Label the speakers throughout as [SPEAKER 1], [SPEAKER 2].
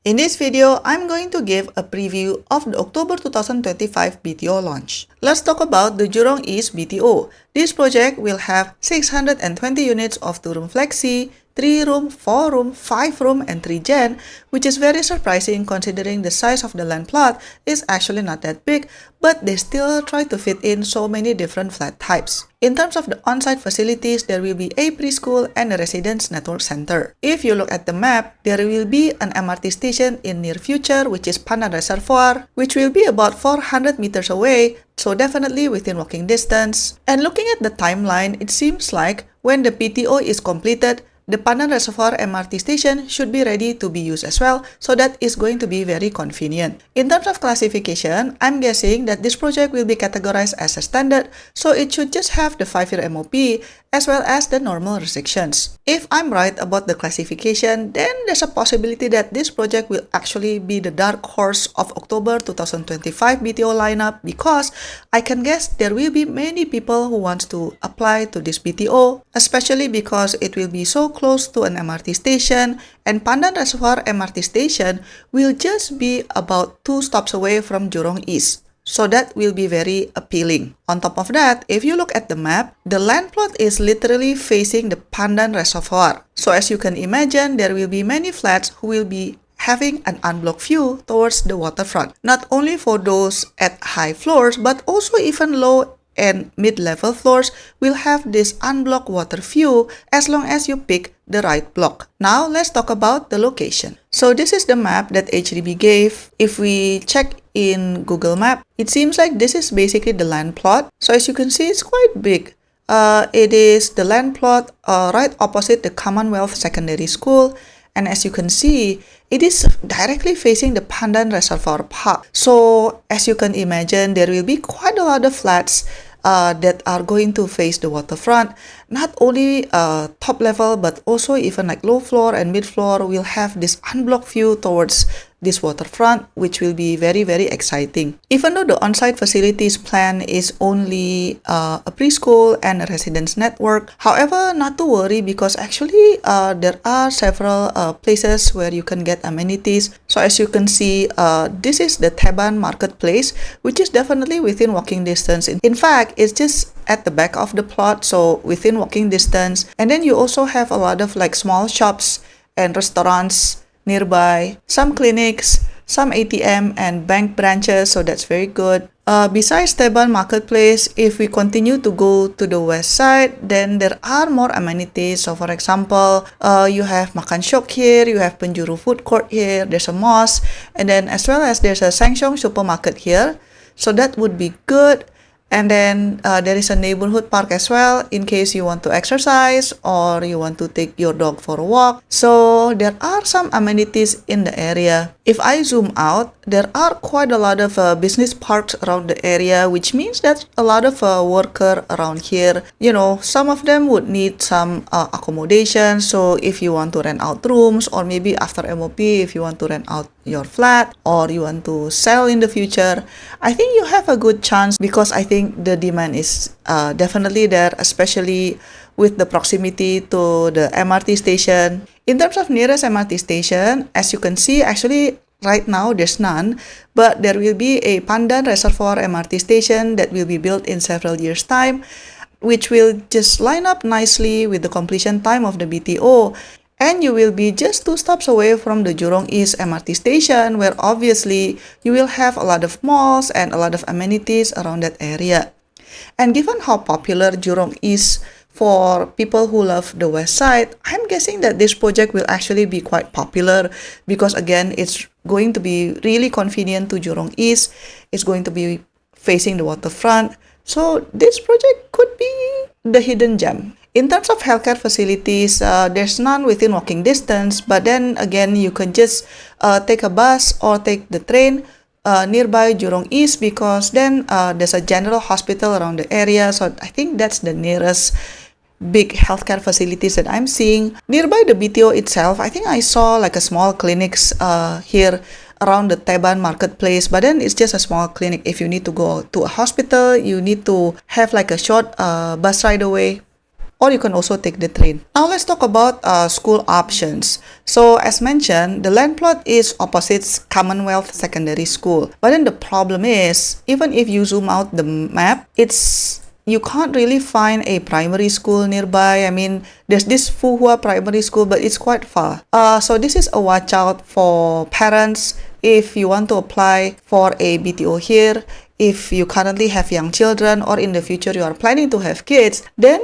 [SPEAKER 1] In this video, I'm going to give a preview of the October 2025 BTO launch. Let's talk about the Jurong East BTO. This project will have 620 units of 2-room flexi, 3-room, 4-room, 5-room, and 3-gen, which is very surprising considering the size of the land plot is actually not that big, but they still try to fit in so many different flat types. In terms of the on-site facilities, there will be a preschool and a residence network center. If you look at the map, there will be an MRT station in near future, which is Pandan Reservoir, which will be about 400 meters away, so definitely within walking distance. And looking at the timeline, it seems like when the BTO is completed, the Pandan Reservoir MRT station should be ready to be used as well, so that is going to be very convenient. In terms of classification, I'm guessing that this project will be categorized as a standard, so it should just have the 5-year MOP as well as the normal restrictions. If I'm right about the classification, then there's a possibility that this project will actually be the dark horse of October 2025 BTO lineup, because I can guess there will be many people who want to apply to this BTO, especially because it will be so close to an MRT station, and Pandan Reservoir MRT station will just be about 2 stops away from Jurong East. So that will be very appealing. On top of that, if you look at the map, the land plot is literally facing the Pandan Reservoir. So as you can imagine, there will be many flats who will be having an unblocked view towards the waterfront. Not only for those at high floors, but also even low and mid-level floors will have this unblocked water view as long as you pick the right block. Now let's talk about the location. So this is the map that HDB gave. If we check in Google Map, it seems like this is basically the land plot. So as you can see, it's quite big. It is the land plot right opposite the Commonwealth Secondary School. And as you can see, it is directly facing the Pandan Reservoir Park. So as you can imagine, there will be quite a lot of flats that are going to face the waterfront. Not only top level, but also even like low floor and mid floor will have this unblocked view towards this waterfront, which will be very, very exciting. Even though the on-site facilities plan is only a preschool and a residence network, however, not to worry, because actually there are several places where you can get amenities. So as you can see, this is the Teban marketplace, which is definitely within walking distance. In fact, it's just at the back of the plot, so within walking distance. And then you also have a lot of like small shops and restaurants nearby, some clinics, some ATM and bank branches, so that's very good. Besides Teban Marketplace, if we continue to go to the west side, then there are more amenities. So for example, you have Makan Shop here, you have Penjuru Food Court here, there's a mosque, and then as well as there's a Shengkang supermarket here. So that would be good. And then there is a neighborhood park as well in case you want to exercise or you want to take your dog for a walk. So there are some amenities in the area. If I zoom out, there are quite a lot of business parks around the area, which means that a lot of workers around here, you know, some of them would need some accommodation. So if you want to rent out rooms, or maybe after MOP, if you want to rent out your flat or you want to sell in the future, I think you have a good chance, because I think the demand is definitely there, especially with the proximity to the MRT station. In terms of nearest MRT station, as you can see, actually right now there's none, but there will be a Pandan Reservoir MRT station that will be built in several years' time, which will just line up nicely with the completion time of the BTO. And you will be just 2 stops away from the Jurong East MRT station, where obviously you will have a lot of malls and a lot of amenities around that area. And given how popular Jurong is for people who love the west side, I'm guessing that this project will actually be quite popular, because again, it's going to be really convenient to Jurong East. It's going to be facing the waterfront. So this project could be the hidden gem. In terms of healthcare facilities, there's none within walking distance, but then again, you can just take a bus or take the train nearby Jurong East, because then there's a general hospital around the area. So I think that's the nearest big healthcare facilities that I'm seeing. Nearby the BTO itself, I think I saw like a small clinics here around the Teban marketplace, but then it's just a small clinic. If you need to go to a hospital, you need to have like a short bus ride away. or you can also take the train. Now let's talk about school options. So as mentioned, the land plot is opposite Commonwealth Secondary School. But then the problem is, even if you zoom out the map, you can't really find a primary school nearby. I mean, there's this Fuhua Primary School, but it's quite far. So this is a watch out for parents if you want to apply for a BTO here. If you currently have young children or in the future you are planning to have kids, then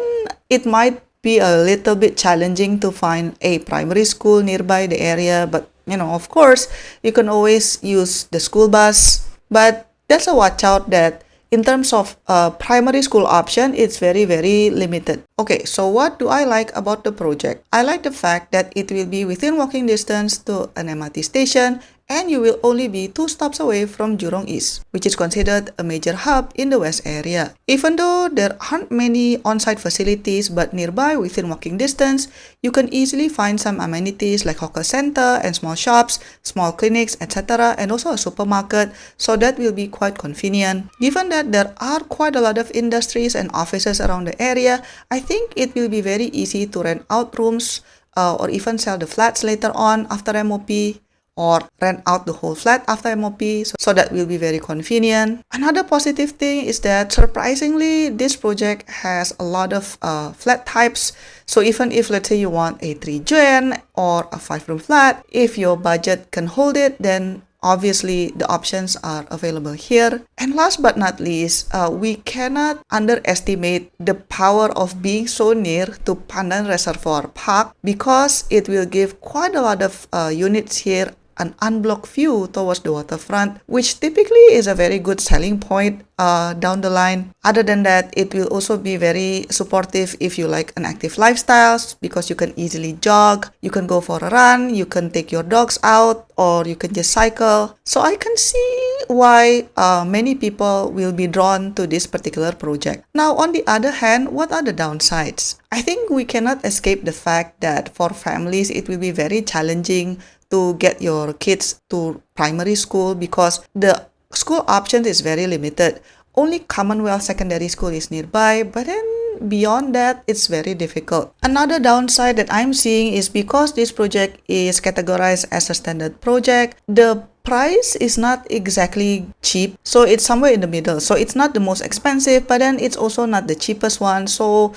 [SPEAKER 1] it might be a little bit challenging to find a primary school nearby the area. But of course, you can always use the school bus. But that's a watch out that in terms of primary school option, it's very, very limited. Okay, so what do I like about the project? I like the fact that it will be within walking distance to an MRT station, and you will only be 2 stops away from Jurong East, which is considered a major hub in the west area. Even though there aren't many on-site facilities, but nearby within walking distance, you can easily find some amenities like hawker center and small shops, small clinics, etc., and also a supermarket, so that will be quite convenient. Given that there are quite a lot of industries and offices around the area, I think it will be very easy to rent out rooms or even sell the flats later on after MOP, or rent out the whole flat after MOP, so that will be very convenient. Another positive thing is that surprisingly, this project has a lot of flat types. So even if, let's say, you want a 3-gen or a 5-room flat, if your budget can hold it, then obviously the options are available here. And last but not least, we cannot underestimate the power of being so near to Pandan Reservoir Park, because it will give quite a lot of units here an unblocked view towards the waterfront, which typically is a very good selling point down the line. Other than that, it will also be very supportive if you like an active lifestyle, because you can easily jog, you can go for a run, you can take your dogs out, or you can just cycle. So I can see why many people will be drawn to this particular project. Now, on the other hand, what are the downsides? I think we cannot escape the fact that for families, it will be very challenging to get your kids to primary school, because the school options is very limited. Only Commonwealth Secondary School is nearby, but then beyond that, it's very difficult. Another downside that I'm seeing is because this project is categorized as a standard project, the price is not exactly cheap. So it's somewhere in the middle. So it's not the most expensive, but then it's also not the cheapest one. So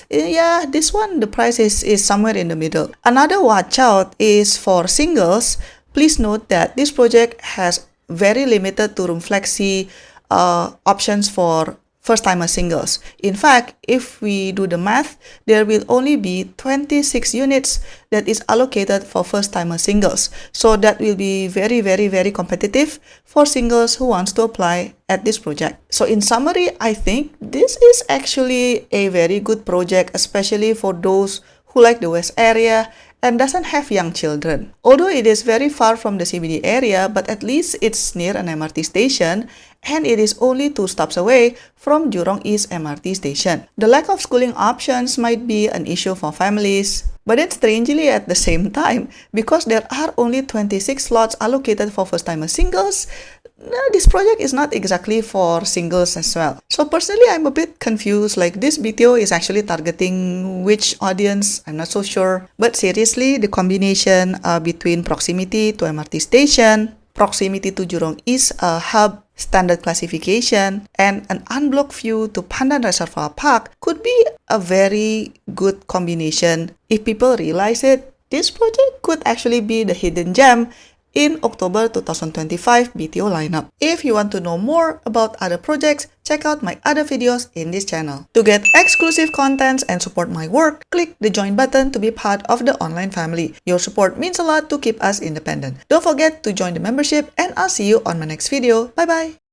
[SPEAKER 1] yeah, this one, the price is somewhere in the middle. Another watch out is for singles. Please note that this project has very limited two-room flexi options for first-timer singles. In fact, if we do the math, there will only be 26 units that is allocated for first-timer singles. So that will be very, very, very competitive for singles who wants to apply at this project. So in summary, I think this is actually a very good project, especially for those who like the West area and doesn't have young children. Although it is very far from the CBD area, but at least it's near an MRT station, and it is only 2 stops away from Jurong East MRT station. The lack of schooling options might be an issue for families, but then strangely at the same time, because there are only 26 slots allocated for first-timer singles, this project is not exactly for singles as well. So personally, I'm a bit confused, like this BTO is actually targeting which audience, I'm not so sure. But seriously, the combination between proximity to MRT station, proximity to Jurong East hub, standard classification, and an unblocked view to Pandan Reservoir Park could be a very good combination. If people realize it, this project could actually be the hidden gem in October 2025 BTO lineup. If you want to know more about other projects, check out my other videos in this channel. To get exclusive contents and support my work, click the join button to be part of the online family. Your support means a lot to keep us independent. Don't forget to join the membership, and I'll see you on my next video. Bye bye!